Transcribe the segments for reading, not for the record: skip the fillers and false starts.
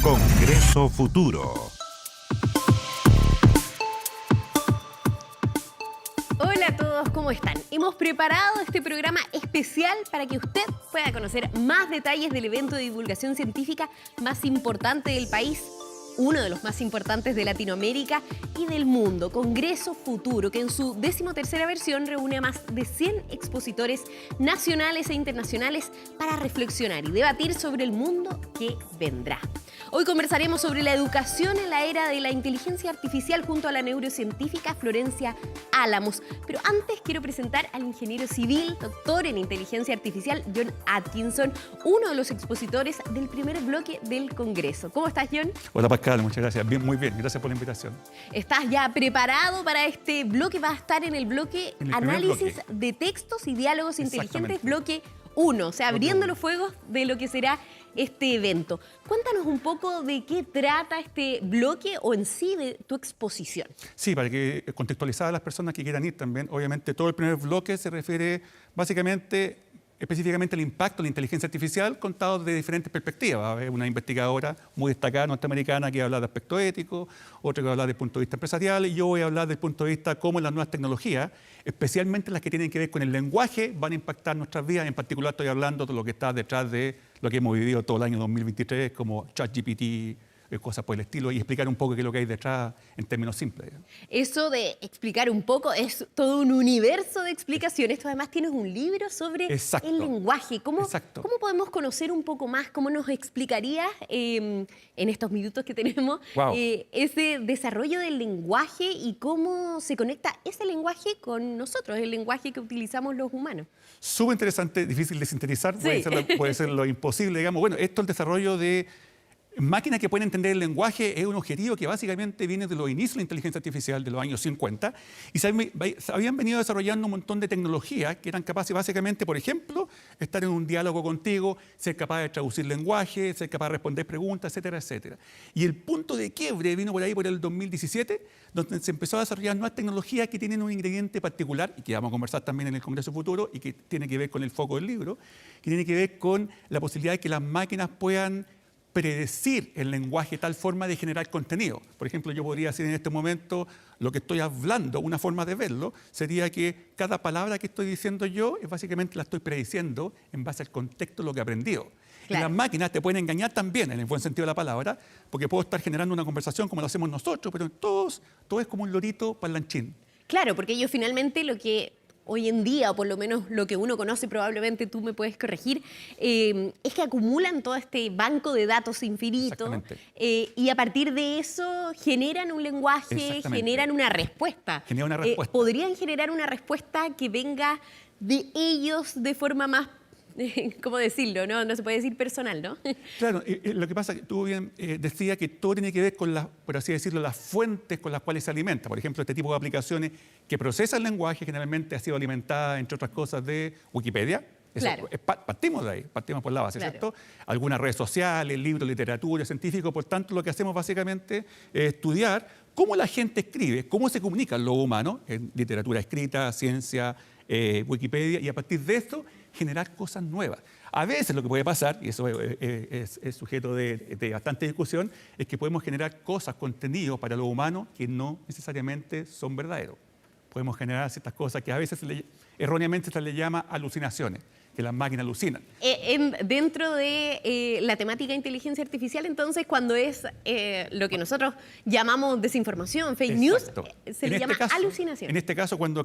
Congreso Futuro. Hola a todos, ¿cómo están? Hemos preparado este programa especial para que usted pueda conocer más detalles del evento de divulgación científica más importante del país, uno de los más importantes de Latinoamérica y del mundo, Congreso Futuro, que en su 13ª versión reúne a más de 100 expositores nacionales e internacionales para reflexionar y debatir sobre el mundo que vendrá. Hoy conversaremos sobre la educación en la era de la inteligencia artificial junto a la neurocientífica Florencia Álamos. Pero antes quiero presentar al ingeniero civil, doctor en inteligencia artificial, John Atkinson, uno de los expositores del primer bloque del Congreso. ¿Cómo estás, John? Hola, Pascal, muchas gracias. Bien, muy bien, gracias por la invitación. ¿Estás ya preparado para este bloque? Va a estar en el bloque Análisis de Textos y Diálogos Inteligentes, bloque 1, o sea, abriendo los fuegos de lo que será este evento. Cuéntanos un poco de qué trata este bloque o en sí de tu exposición. Sí, para que contextualizar a las personas que quieran ir también, obviamente todo el primer bloque se refiere básicamente, específicamente al impacto de la inteligencia artificial contado de diferentes perspectivas. Va a haber una investigadora muy destacada norteamericana que va a hablar de aspecto ético, otra que va a hablar desde el punto de vista empresarial, y yo voy a hablar desde el punto de vista cómo las nuevas tecnologías, especialmente las que tienen que ver con el lenguaje, van a impactar nuestras vidas. En particular estoy hablando de lo que está detrás de lo que hemos vivido todo el año 2023, como ChatGPT, cosas por el estilo, y explicar un poco qué es lo que hay detrás en términos simples. Eso de explicar un poco es todo un universo de explicaciones. Tú además tienes un libro sobre el lenguaje. ¿Cómo podemos conocer un poco más? ¿Cómo nos explicarías en estos minutos que tenemos ese desarrollo del lenguaje y cómo se conecta ese lenguaje con nosotros, el lenguaje que utilizamos los humanos? Súper interesante, difícil de sintetizar, puede ser lo imposible, digamos. Bueno, esto, el desarrollo de máquinas que pueden entender el lenguaje, es un objetivo que básicamente viene de los inicios de la inteligencia artificial de los años 50 y se habían venido desarrollando un montón de tecnologías que eran capaces básicamente, por ejemplo, estar en un diálogo contigo, ser capaz de traducir lenguaje, ser capaz de responder preguntas, etcétera, etcétera. Y el punto de quiebre vino por ahí por el 2017, donde se empezó a desarrollar nuevas tecnologías que tienen un ingrediente particular y que vamos a conversar también en el Congreso Futuro y que tiene que ver con el foco del libro, que tiene que ver con la posibilidad de que las máquinas puedan predecir el lenguaje de tal forma de generar contenido. Por ejemplo, yo podría decir en este momento lo que estoy hablando, una forma de verlo sería que cada palabra que estoy diciendo yo es básicamente la estoy prediciendo en base al contexto de lo que he aprendido. Claro. Y las máquinas te pueden engañar también, en el buen sentido de la palabra, porque puedo estar generando una conversación como lo hacemos nosotros, pero todo es como un lorito parlanchín. Claro, porque ellos finalmente lo que hoy en día, o por lo menos lo que uno conoce, probablemente tú me puedes corregir, es que acumulan todo este banco de datos infinito y a partir de eso generan un lenguaje, generan una respuesta. ¿Podrían generar una respuesta que venga de ellos de forma más, ¿cómo decirlo? No se puede decir personal, ¿no? Claro, lo que pasa es que tú bien decías que todo tiene que ver con por así decirlo, las fuentes con las cuales se alimenta. Por ejemplo, este tipo de aplicaciones que procesan el lenguaje generalmente ha sido alimentada, entre otras cosas, de Wikipedia. Claro. Partimos de ahí, partimos por la base, ¿cierto? Algunas redes sociales, libros, literatura, científicos. Por tanto, lo que hacemos básicamente es estudiar cómo la gente escribe, cómo se comunican los humanos en literatura escrita, ciencia, Wikipedia, y a partir de esto generar cosas nuevas. A veces lo que puede pasar, y eso es sujeto de bastante discusión, es que podemos generar cosas, contenidos para los humanos que no necesariamente son verdaderos. Podemos generar ciertas cosas que a veces erróneamente se les llama alucinaciones, que las máquinas alucinan. Dentro de la temática de inteligencia artificial, entonces, cuando es lo que nosotros llamamos desinformación, fake news, se le llama alucinación. En este caso, cuando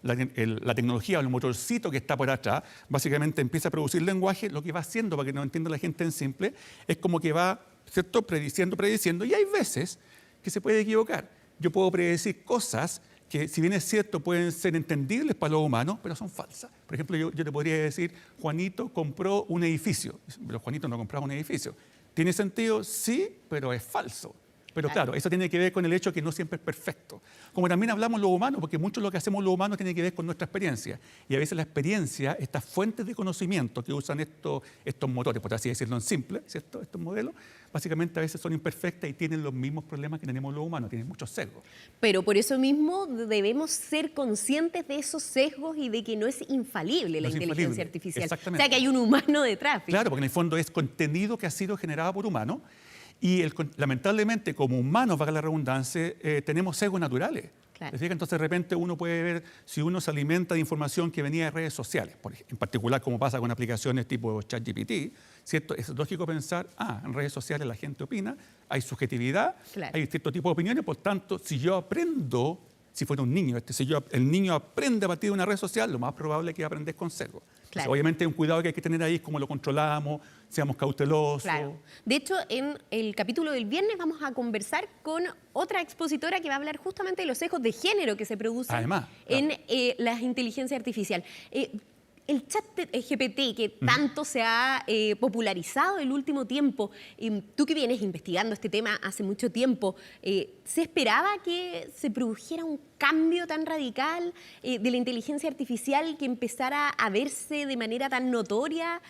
la tecnología o el motorcito que está por atrás, básicamente empieza a producir lenguaje, lo que va haciendo, para que no entienda la gente en simple, es como que va, ¿cierto?, prediciendo, y hay veces que se puede equivocar. Yo puedo predecir cosas que, si bien es cierto, pueden ser entendibles para los humanos, pero son falsas. Por ejemplo, yo te podría decir, Juanito compró un edificio, pero Juanito no compraba un edificio. ¿Tiene sentido? Sí, pero es falso. Pero claro, eso tiene que ver con el hecho que no siempre es perfecto. Como también hablamos los humanos, porque mucho de lo que hacemos los humanos tiene que ver con nuestra experiencia. Y a veces la experiencia, estas fuentes de conocimiento que usan estos motores, por así decirlo en simple, ¿cierto?, estos modelos, básicamente a veces son imperfectas y tienen los mismos problemas que tenemos los humanos, tienen muchos sesgos. Pero por eso mismo debemos ser conscientes de esos sesgos y de que no es infalible la inteligencia artificial. O sea, que hay un humano detrás. Claro, porque en el fondo es contenido que ha sido generado por humanos. Y lamentablemente, como humanos, valga la redundancia, tenemos sesgos naturales. Claro. Entonces, de repente, uno puede ver si uno se alimenta de información que venía de redes sociales, en particular como pasa con aplicaciones tipo ChatGPT, ¿cierto? Es lógico pensar, en redes sociales la gente opina, hay subjetividad, claro, hay cierto tipo de opiniones, por tanto, si yo aprendo, si fuera un niño, el niño aprende a partir de una red social, lo más probable es que va a aprender con sesgo. Claro. Entonces, obviamente, un cuidado que hay que tener ahí es cómo lo controlamos, seamos cautelosos. Claro. De hecho, en el capítulo del viernes vamos a conversar con otra expositora que va a hablar justamente de los sesgos de género que se producen Además, en la inteligencia artificial. El chat GPT que tanto se ha popularizado el último tiempo, tú que vienes investigando este tema hace mucho tiempo, ¿se esperaba que se produjera un cambio tan radical de la inteligencia artificial que empezara a verse de manera tan notoria,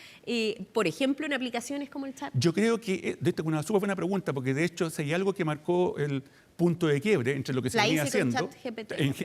por ejemplo, en aplicaciones como el chat? Yo creo que esta es una súper buena pregunta, porque de hecho si hay algo que marcó el punto de quiebre entre lo que se venía haciendo,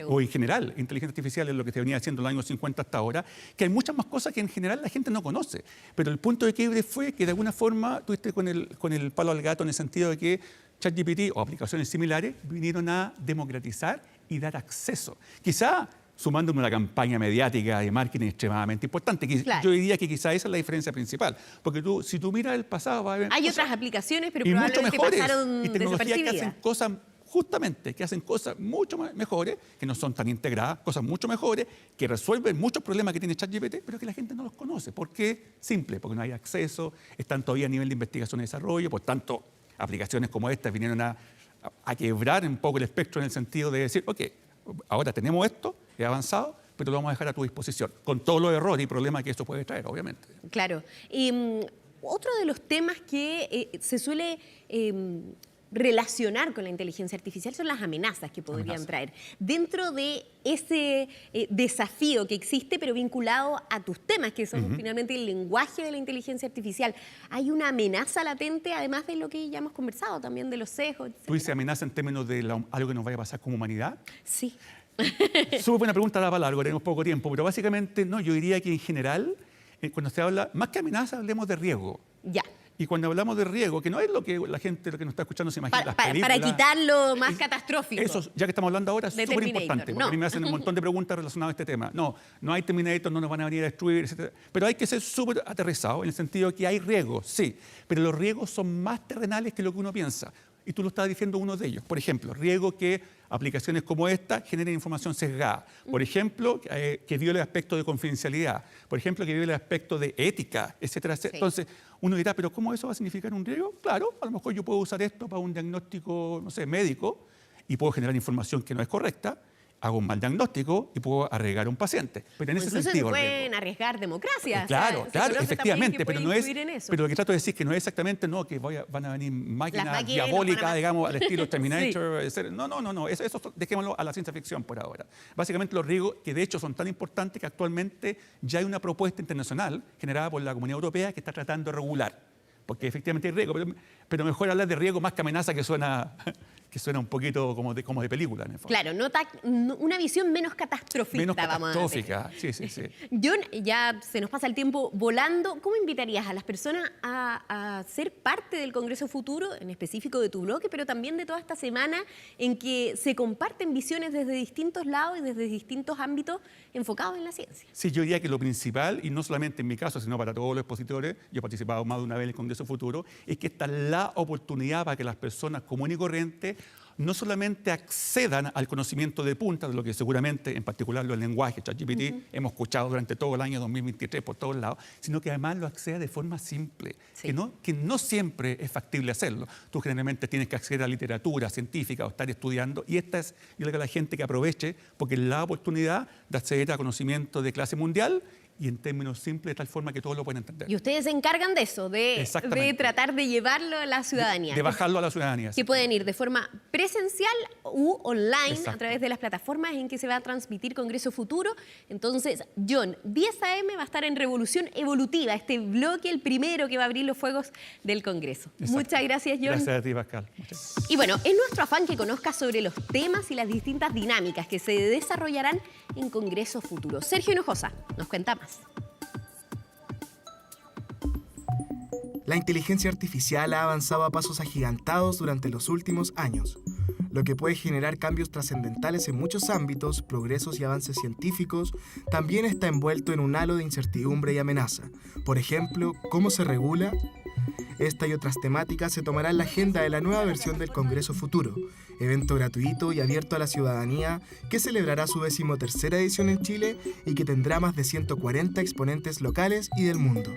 o en general, inteligencia artificial es lo que se venía haciendo en los años 50 hasta ahora, que hay muchas más cosas que en general la gente no conoce. Pero el punto de quiebre fue que de alguna forma tuviste con el palo al gato en el sentido de que ChatGPT o aplicaciones similares vinieron a democratizar y dar acceso. Quizá sumándome una campaña mediática de marketing extremadamente importante. Claro. Yo diría que quizá esa es la diferencia principal. Porque si tú miras el pasado, vas a ver hay otras aplicaciones, pero y mucho probablemente mejores, pasaron y tecnologías que desapercibidas. hacen cosas, justamente, que hacen cosas mucho mejores, que no son tan integradas, cosas mucho mejores, que resuelven muchos problemas que tiene ChatGPT, pero que la gente no los conoce. ¿Por qué? Simple, porque no hay acceso, están todavía a nivel de investigación y desarrollo, por tanto, aplicaciones como estas vinieron a quebrar un poco el espectro en el sentido de decir, ok, ahora tenemos esto, he avanzado, pero lo vamos a dejar a tu disposición, con todos los errores y problemas que esto puede traer, obviamente. Claro. Otro de los temas que se suele relacionar con la inteligencia artificial son las amenazas que podrían traer. Dentro de ese desafío que existe, pero vinculado a tus temas, que son finalmente el lenguaje de la inteligencia artificial, ¿hay una amenaza latente, además de lo que ya hemos conversado, también de los sesgos, etcétera? ¿Tú dices amenaza en términos de algo que nos vaya a pasar como humanidad? Sí. Súper buena pregunta, da para largo, tenemos poco tiempo, pero básicamente no, yo diría que en general, cuando se habla, más que amenaza, hablemos de riesgo. Ya. Y cuando hablamos de riesgo, que no es lo que la gente que nos está escuchando se imagina, para quitar lo más catastrófico. Eso, ya que estamos hablando ahora, es súper importante, porque a mí me hacen un montón de preguntas relacionadas a este tema. No hay Terminator, no nos van a venir a destruir, etc. Pero hay que ser súper aterrizado en el sentido de que hay riesgos, sí, pero los riesgos son más terrenales que lo que uno piensa. Y tú lo estás diciendo uno de ellos. Por ejemplo, riesgo que aplicaciones como esta generen información sesgada. Por ejemplo, que viole el aspecto de confidencialidad. Por ejemplo, que viole el aspecto de ética, etcétera, etcétera. Sí. Entonces, uno dirá, ¿pero cómo eso va a significar un riesgo? Claro, a lo mejor yo puedo usar esto para un diagnóstico, no sé, médico, y puedo generar información que no es correcta, hago un mal diagnóstico y puedo arriesgar a un paciente. Pero en ese sentido, se pueden arriesgar democracia. Claro, claro, efectivamente, pero no es. Eso. Pero lo que trato de decir es que no es exactamente que van a venir máquinas diabólicas, digamos, al estilo Terminator. Sí. No. Eso dejémoslo a la ciencia ficción por ahora. Básicamente los riesgos que de hecho son tan importantes que actualmente ya hay una propuesta internacional generada por la Comunidad Europea que está tratando de regular. Porque efectivamente hay riesgo, pero mejor hablar de riesgo más que amenaza, que suena un poquito como de película, en el fondo. Claro, una visión menos catastrófica. Menos catastrófica, sí. John, ya se nos pasa el tiempo volando. ¿Cómo invitarías a las personas a ser parte del Congreso Futuro, en específico de tu bloque, pero también de toda esta semana en que se comparten visiones desde distintos lados y desde distintos ámbitos enfocados en la ciencia? Sí, yo diría que lo principal, y no solamente en mi caso, sino para todos los expositores, yo he participado más de una vez en el Congreso Futuro, es que esta es la oportunidad para que las personas comunes y corrientes no solamente accedan al conocimiento de punta, de lo que seguramente, en particular los lenguajes, ChatGPT, hemos escuchado durante todo el año 2023 por todos lados, sino que además lo acceda de forma simple, sí. que no siempre es factible hacerlo. Tú generalmente tienes que acceder a literatura científica o estar estudiando, y esta es, yo creo que la gente que aproveche, porque es la oportunidad de acceder a conocimiento de clase mundial y en términos simples, de tal forma que todos lo pueden entender. Y ustedes se encargan de eso, de tratar de llevarlo a la ciudadanía. De bajarlo a la ciudadanía. Que pueden ir de forma presencial u online, a través de las plataformas en que se va a transmitir Congreso Futuro. Entonces, John, 10 a.m. va a estar en Revolución Evolutiva, este bloque, el primero que va a abrir los fuegos del Congreso. Exacto. Muchas gracias, John. Gracias a ti, Pascal. Y bueno, es nuestro afán que conozcas sobre los temas y las distintas dinámicas que se desarrollarán en Congreso Futuro. Sergio Hinojosa nos cuenta más. La inteligencia artificial ha avanzado a pasos agigantados durante los últimos años, lo que puede generar cambios trascendentales en muchos ámbitos, progresos y avances científicos. También está envuelto en un halo de incertidumbre y amenaza. Por ejemplo, ¿cómo se regula? Esta y otras temáticas se tomarán la agenda de la nueva versión del Congreso Futuro, evento gratuito y abierto a la ciudadanía que celebrará su 13ª edición en Chile y que tendrá más de 140 exponentes locales y del mundo.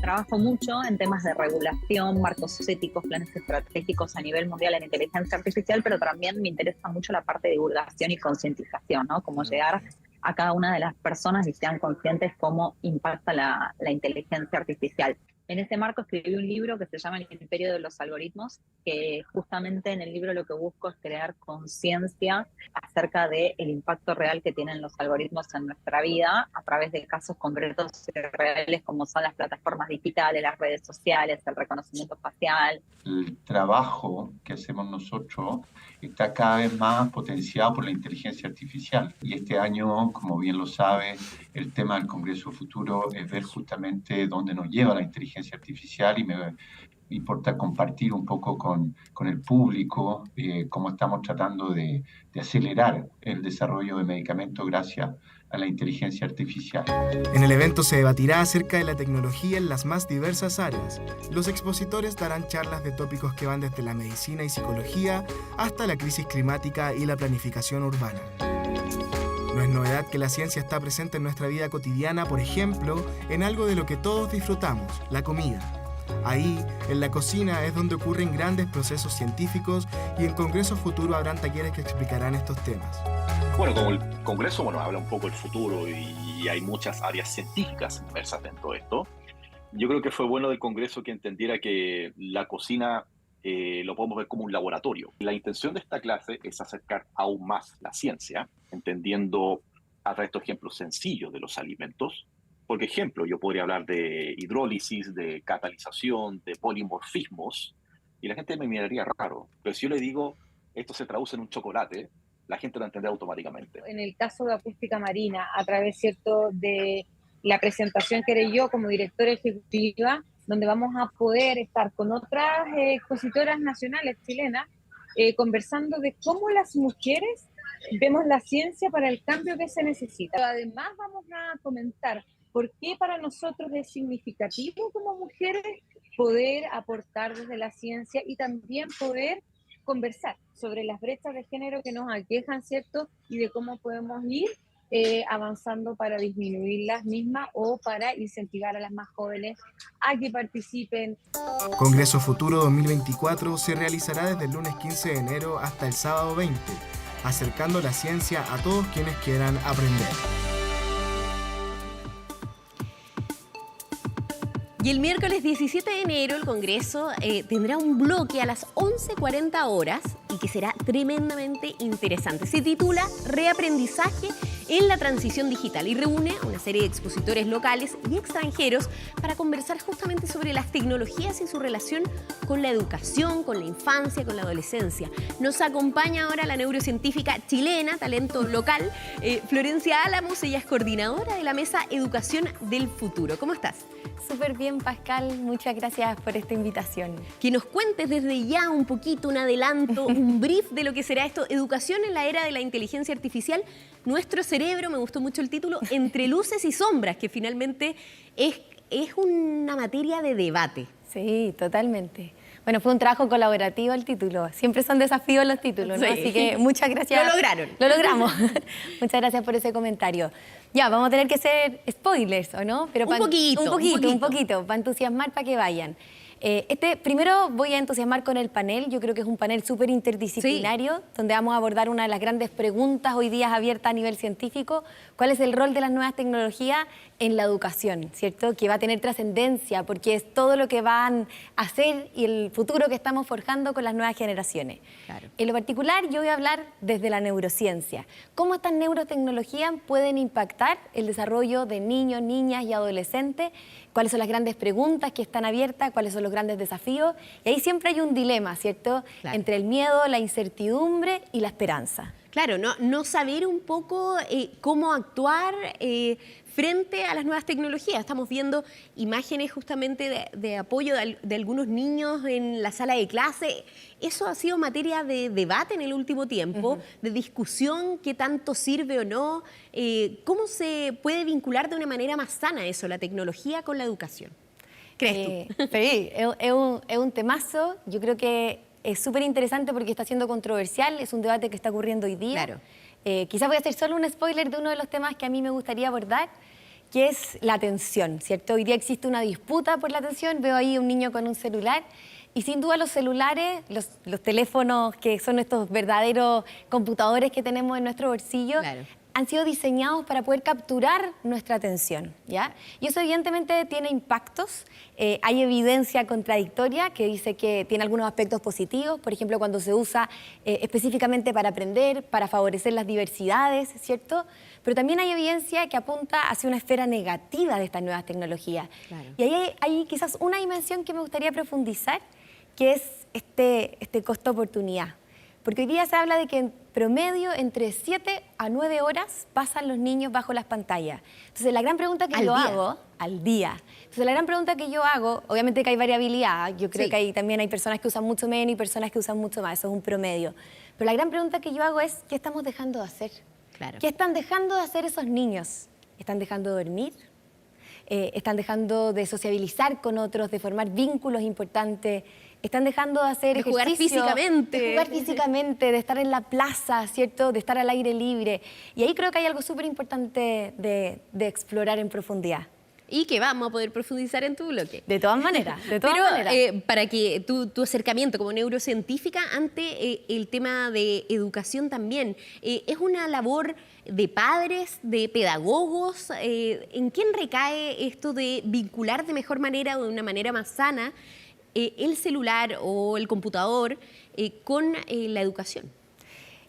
Trabajo mucho en temas de regulación, marcos éticos, planes estratégicos a nivel mundial en inteligencia artificial, pero también me interesa mucho la parte de divulgación y concientización, ¿no? Cómo llegar a cada una de las personas y sean conscientes cómo impacta la inteligencia artificial. En este marco escribí un libro que se llama El Imperio de los Algoritmos, que justamente en el libro lo que busco es crear conciencia acerca del impacto real que tienen los algoritmos en nuestra vida a través de casos concretos y reales como son las plataformas digitales, las redes sociales, el reconocimiento facial. El trabajo que hacemos nosotros está cada vez más potenciado por la inteligencia artificial. Y este año, como bien lo sabes, el tema del Congreso Futuro es ver justamente dónde nos lleva la inteligencia artificial y me importa compartir un poco con el público cómo estamos tratando de acelerar el desarrollo de medicamentos gracias a la inteligencia artificial. En el evento se debatirá acerca de la tecnología en las más diversas áreas. Los expositores darán charlas de tópicos que van desde la medicina y psicología hasta la crisis climática y la planificación urbana. No es novedad que la ciencia está presente en nuestra vida cotidiana, por ejemplo, en algo de lo que todos disfrutamos, la comida. Ahí, en la cocina, es donde ocurren grandes procesos científicos y en Congreso Futuro habrán talleres que explicarán estos temas. Bueno, como el Congreso habla un poco del futuro y hay muchas áreas científicas inmersas en todo esto, yo creo que fue bueno del Congreso que entendiera que la cocina lo podemos ver como un laboratorio. La intención de esta clase es acercar aún más la ciencia, entendiendo a través de estos ejemplos sencillos de los alimentos. Por ejemplo, yo podría hablar de hidrólisis, de catalización, de polimorfismos, y la gente me miraría raro. Pero si yo le digo, esto se traduce en un chocolate, la gente lo entenderá automáticamente. En el caso de Acústica Marina, a través, ¿cierto?, de la presentación que haré yo como directora ejecutiva, donde vamos a poder estar con otras expositoras nacionales chilenas, conversando de cómo las mujeres vemos la ciencia para el cambio que se necesita. Además, vamos a comentar por qué para nosotros es significativo como mujeres poder aportar desde la ciencia y también poder conversar sobre las brechas de género que nos aquejan, ¿cierto? Y de cómo podemos ir avanzando para disminuir las mismas o para incentivar a las más jóvenes a que participen. Congreso Futuro 2024 se realizará desde el lunes 15 de enero hasta el sábado 20, acercando la ciencia a todos quienes quieran aprender. Y el miércoles 17 de enero el Congreso tendrá un bloque a las 11:40 horas y que será tremendamente interesante. Se titula Reaprendizaje en la transición digital y reúne a una serie de expositores locales y extranjeros para conversar justamente sobre las tecnologías y su relación con la educación, con la infancia, con la adolescencia. Nos acompaña ahora la neurocientífica chilena, talento local, Florencia Álamos. Ella es coordinadora de la Mesa Educación del Futuro. ¿Cómo estás? Súper bien, Pascal. Muchas gracias por esta invitación. Que nos cuentes desde ya un poquito, un adelanto, un brief de lo que será esto. Educación en la era de la inteligencia artificial. Nuestro cerebro, me gustó mucho el título, Entre luces y sombras, que finalmente es una materia de debate. Sí, totalmente. Bueno, fue un trabajo colaborativo el título. Siempre son desafíos los títulos, ¿no? Sí. Así que muchas gracias. Lo lograron. Lo logramos. Muchas gracias por ese comentario. Ya, vamos a tener que hacer spoilers, ¿o no? Pero un poquito, para entusiasmar, para que vayan. Primero voy a entusiasmar con el panel. Yo creo que es un panel súper interdisciplinario, donde vamos a abordar una de las grandes preguntas hoy día abierta a nivel científico. ¿Cuál es el rol de las nuevas tecnologías en la educación, cierto? Que va a tener trascendencia, porque es todo lo que van a hacer y el futuro que estamos forjando con las nuevas generaciones. Claro. En lo particular, yo voy a hablar desde la neurociencia. ¿Cómo estas neurotecnologías pueden impactar el desarrollo de niños, niñas y adolescentes? ¿Cuáles son las grandes preguntas que están abiertas? ¿Cuáles son los los grandes desafíos. Y ahí siempre hay un dilema, ¿cierto? Claro. Entre el miedo, la incertidumbre y la esperanza. Claro, no saber un poco cómo actuar frente a las nuevas tecnologías. Estamos viendo imágenes justamente de apoyo de algunos niños en la sala de clase. Eso ha sido materia de debate en el último tiempo, de discusión, qué tanto sirve o no. ¿Cómo se puede vincular de una manera más sana eso, la tecnología con la educación? ¿Crees tú? Sí, es un temazo. Yo creo que es súper interesante porque está siendo controversial. Es un debate que está ocurriendo hoy día. Claro. Quizás voy a hacer solo un spoiler de uno de los temas que a mí me gustaría abordar, que es la atención, ¿cierto? Hoy día existe una disputa por la atención. Veo ahí un niño con un celular y sin duda los celulares, los teléfonos que son estos verdaderos computadores que tenemos en nuestro bolsillo, Claro. han sido diseñados para poder capturar nuestra atención, ¿ya? Y eso evidentemente tiene impactos. Hay evidencia contradictoria que dice que tiene algunos aspectos positivos, por ejemplo, cuando se usa específicamente para aprender, para favorecer las diversidades, ¿cierto? Pero también hay evidencia que apunta hacia una esfera negativa de estas nuevas tecnologías. Claro. Y ahí hay quizás una dimensión que me gustaría profundizar, que es este costo-oportunidad. Porque hoy día se habla de que en promedio entre 7 a 9 horas pasan los niños bajo las pantallas. Entonces la gran pregunta que yo hago, al día. Entonces la gran pregunta que yo hago, obviamente que hay variabilidad, yo creo que también hay personas que usan mucho menos y personas que usan mucho más, eso es un promedio. Pero la gran pregunta que yo hago es, ¿qué estamos dejando de hacer? Claro. ¿Qué están dejando de hacer esos niños? ¿Están dejando de dormir? ¿Están dejando de sociabilizar con otros, de formar vínculos importantes? Están dejando de hacer De jugar ejercicio, físicamente. de jugar físicamente, de estar en la plaza, ¿cierto? De estar al aire libre. Y ahí creo que hay algo súper importante de explorar en profundidad. Y que vamos a poder profundizar en tu bloque. De todas maneras, de todas Pero maneras. para que tu acercamiento como neurocientífica ante el tema de educación también, ¿es una labor de padres, de pedagogos? ¿En quién recae esto de vincular de mejor manera o de una manera más sana el celular o el computador con la educación?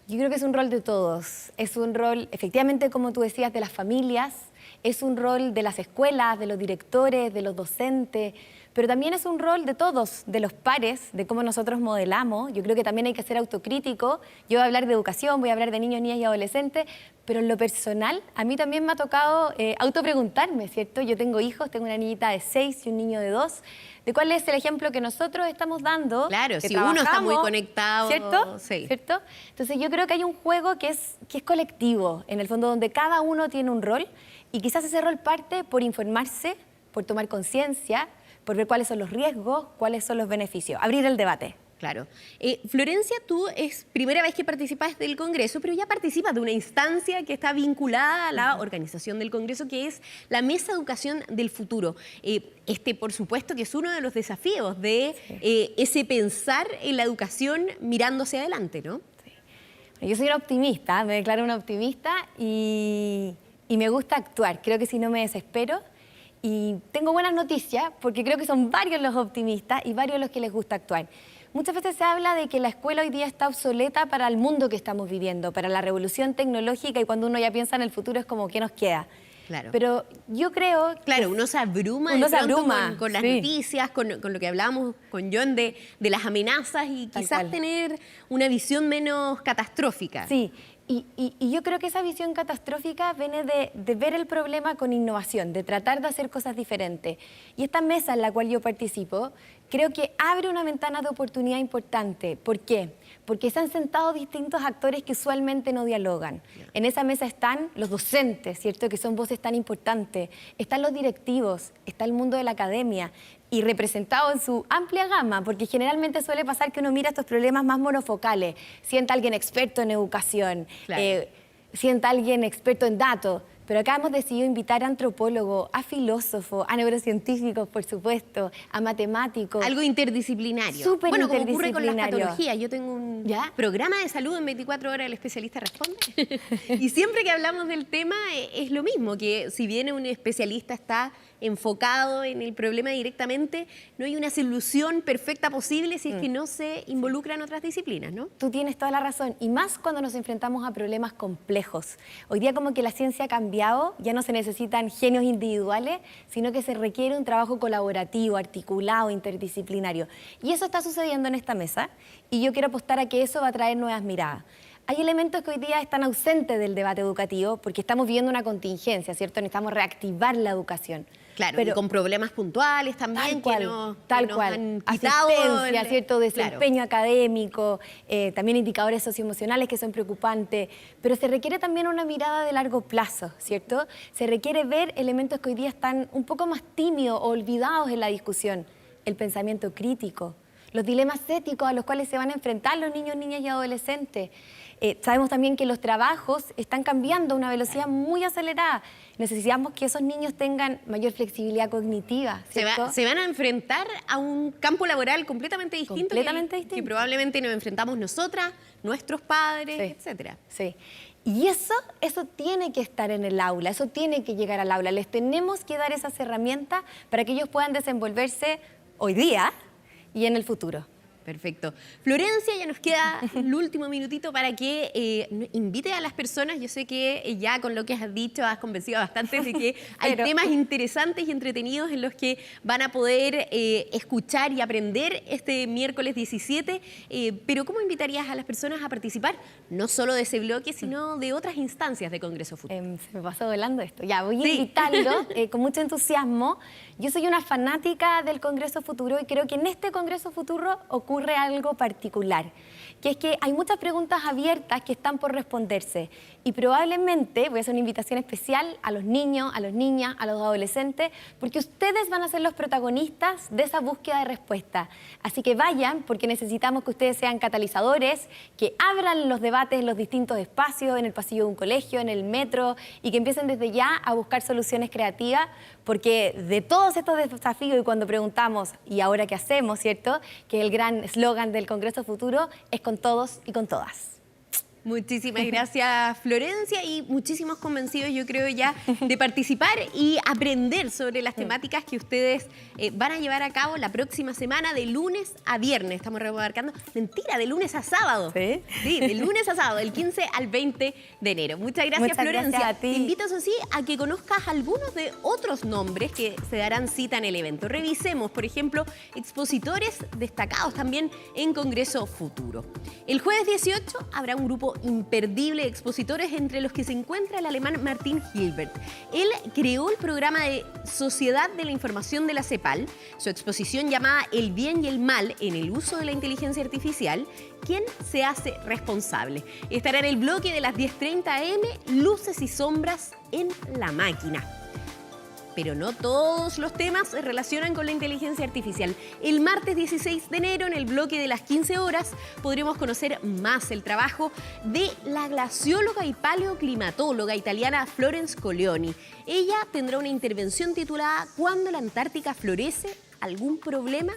Yo creo que es un rol de todos. Es un rol, efectivamente, como tú decías, de las familias, es un rol de las escuelas, de los directores, de los docentes, pero también es un rol de todos, de los pares, de cómo nosotros modelamos. Yo creo que también hay que ser autocrítico. Yo voy a hablar de educación, voy a hablar de niños, niñas y adolescentes, pero en lo personal, a mí también me ha tocado autopreguntarme, ¿cierto? Yo tengo hijos, tengo una niñita de 6 y un niño de 2, de cuál es el ejemplo que nosotros estamos dando. Claro, que si uno está muy trabajamos, conectado, ¿cierto? sí. ¿Cierto? Entonces yo creo que hay un juego que es colectivo, en el fondo, donde cada uno tiene un rol y quizás ese rol parte por informarse, por tomar conciencia, por ver cuáles son los riesgos, cuáles son los beneficios, abrir el debate. Claro. Florencia, tú es primera vez que participas del Congreso, pero ya participas de una instancia que está vinculada a la organización del Congreso, que es la Mesa de Educación del Futuro. Por supuesto, que es uno de los desafíos de ese pensar en la educación mirando hacia adelante, ¿no? Sí. Yo soy una optimista, me declaro una optimista y me gusta actuar. Creo que si no me desespero. Y tengo buenas noticias porque creo que son varios los optimistas y varios los que les gusta actuar. Muchas veces se habla de que la escuela hoy día está obsoleta para el mundo que estamos viviendo, para la revolución tecnológica, y cuando uno ya piensa en el futuro es como, ¿qué nos queda? Claro. Pero yo creo... Claro, uno se abruma, con las noticias, con lo que hablábamos con John de las amenazas y quizás tener una visión menos catastrófica. Sí. Y yo creo que esa visión catastrófica viene de ver el problema con innovación, de tratar de hacer cosas diferentes. Y esta mesa en la cual yo participo, creo que abre una ventana de oportunidad importante. ¿Por qué? Porque se han sentado distintos actores que usualmente no dialogan. En esa mesa están los docentes, ¿cierto?, que son voces tan importantes. Están los directivos, está el mundo de la academia, y representado en su amplia gama, porque generalmente suele pasar que uno mira estos problemas más monofocales. Sienta a alguien experto en educación, sienta a alguien experto en datos, pero acá hemos decidido invitar a antropólogos, a filósofos, a neurocientíficos, por supuesto, a matemáticos. Algo interdisciplinario. Súper como ocurre interdisciplinario. con las patologías. Yo tengo un programa de salud en 24 horas, el especialista responde. Y siempre que hablamos del tema es lo mismo, que si bien un especialista está enfocado en el problema directamente, no hay una solución perfecta posible si es que no se involucran otras disciplinas, ¿no? Tú tienes toda la razón, y más cuando nos enfrentamos a problemas complejos. Hoy día como que la ciencia ha cambiado, ya no se necesitan genios individuales, sino que se requiere un trabajo colaborativo, articulado, interdisciplinario. Y eso está sucediendo en esta mesa, y yo quiero apostar a que eso va a traer nuevas miradas. Hay elementos que hoy día están ausentes del debate educativo porque estamos viviendo una contingencia, ¿cierto? Necesitamos reactivar la educación. Claro, pero y con problemas puntuales también tal nos cual. han quitado Asistencia, ¿cierto? Desempeño claro. académico, también indicadores socioemocionales que son preocupantes, pero se requiere también una mirada de largo plazo, ¿cierto? Se requiere ver elementos que hoy día están un poco más tímidos o olvidados en la discusión. El pensamiento crítico, los dilemas éticos a los cuales se van a enfrentar los niños, niñas y adolescentes. Sabemos también que los trabajos están cambiando a una velocidad muy acelerada. Necesitamos que esos niños tengan mayor flexibilidad cognitiva, ¿cierto? Se van a enfrentar a un campo laboral completamente distinto, que probablemente nos enfrentamos nosotras, nuestros padres, etcétera. Sí. Y eso tiene que estar en el aula, eso tiene que llegar al aula. Les tenemos que dar esas herramientas para que ellos puedan desenvolverse hoy día y en el futuro. Perfecto. Florencia, ya nos queda el último minutito para que invite a las personas. Yo sé que ya con lo que has dicho has convencido a bastantes de que hay temas interesantes y entretenidos en los que van a poder escuchar y aprender este miércoles 17. Pero ¿cómo invitarías a las personas a participar? No solo de ese bloque, sino de otras instancias de Congreso Futuro. Se me pasó volando esto. Ya, voy a invitarlo con mucho entusiasmo. Yo soy una fanática del Congreso Futuro y creo que en este Congreso Futuro ocurre algo particular, que es que hay muchas preguntas abiertas que están por responderse y probablemente voy a hacer una invitación especial a los niños, a las niñas, a los adolescentes, porque ustedes van a ser los protagonistas de esa búsqueda de respuesta. Así que vayan, porque necesitamos que ustedes sean catalizadores, que abran los debates en los distintos espacios, en el pasillo de un colegio, en el metro, y que empiecen desde ya a buscar soluciones creativas, porque de todos estos desafíos, y cuando preguntamos, ¿y ahora qué hacemos?, ¿cierto?, que el gran eslogan del Congreso Futuro es con todos y con todas. Muchísimas gracias, Florencia, y muchísimos convencidos, yo creo, ya de participar y aprender sobre las temáticas que ustedes van a llevar a cabo la próxima semana, de lunes a viernes. Estamos remarcando, mentira, de lunes a sábado. ¿Sí? Sí, de lunes a sábado, del 15 al 20 de enero. Muchas gracias, Florencia. Gracias a ti. Te invito, eso sí, a que conozcas algunos de otros nombres que se darán cita en el evento. Revisemos, por ejemplo, expositores destacados también en Congreso Futuro. El jueves 18 habrá un grupo imperdible de expositores, entre los que se encuentra el alemán Martin Hilbert. Él creó el programa de Sociedad de la Información de la CEPAL, su exposición llamada El bien y el mal en el uso de la inteligencia artificial. ¿Quién se hace responsable? Estará en el bloque de las 10:30 am, Luces y sombras en la máquina. Pero no todos los temas se relacionan con la inteligencia artificial. El martes 16 de enero, en el bloque de las 15 horas, podremos conocer más el trabajo de la glacióloga y paleoclimatóloga italiana Florence Colleoni. Ella tendrá una intervención titulada ¿Cuándo la Antártica florece? ¿Algún problema?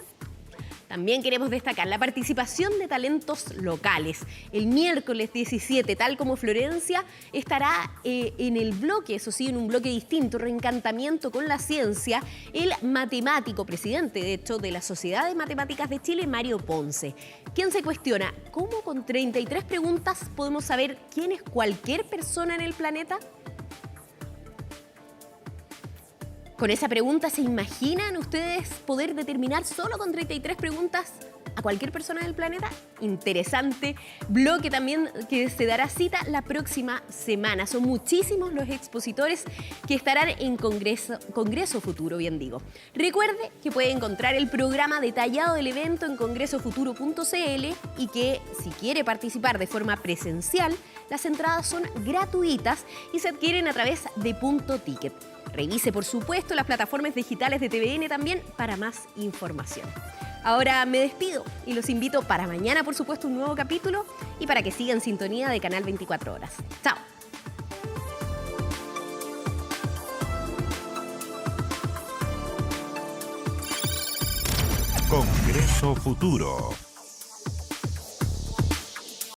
También queremos destacar la participación de talentos locales. El miércoles 17, tal como Florencia, estará en el bloque, eso sí, en un bloque distinto, Reencantamiento con la Ciencia, el matemático, presidente, de hecho, de la Sociedad de Matemáticas de Chile, Mario Ponce, quien se cuestiona cómo con 33 preguntas podemos saber quién es cualquier persona en el planeta. Con esa pregunta, ¿se imaginan ustedes poder determinar solo con 33 preguntas a cualquier persona del planeta? Interesante bloque también que se dará cita la próxima semana. Son muchísimos los expositores que estarán en Congreso Futuro, bien digo. Recuerde que puede encontrar el programa detallado del evento en congresofuturo.cl y que si quiere participar de forma presencial, las entradas son gratuitas y se adquieren a través de Punto Ticket. Revise, por supuesto, las plataformas digitales de TVN también para más información. Ahora me despido y los invito para mañana, por supuesto, un nuevo capítulo y para que sigan en sintonía de Canal 24 Horas. ¡Chao! Congreso Futuro.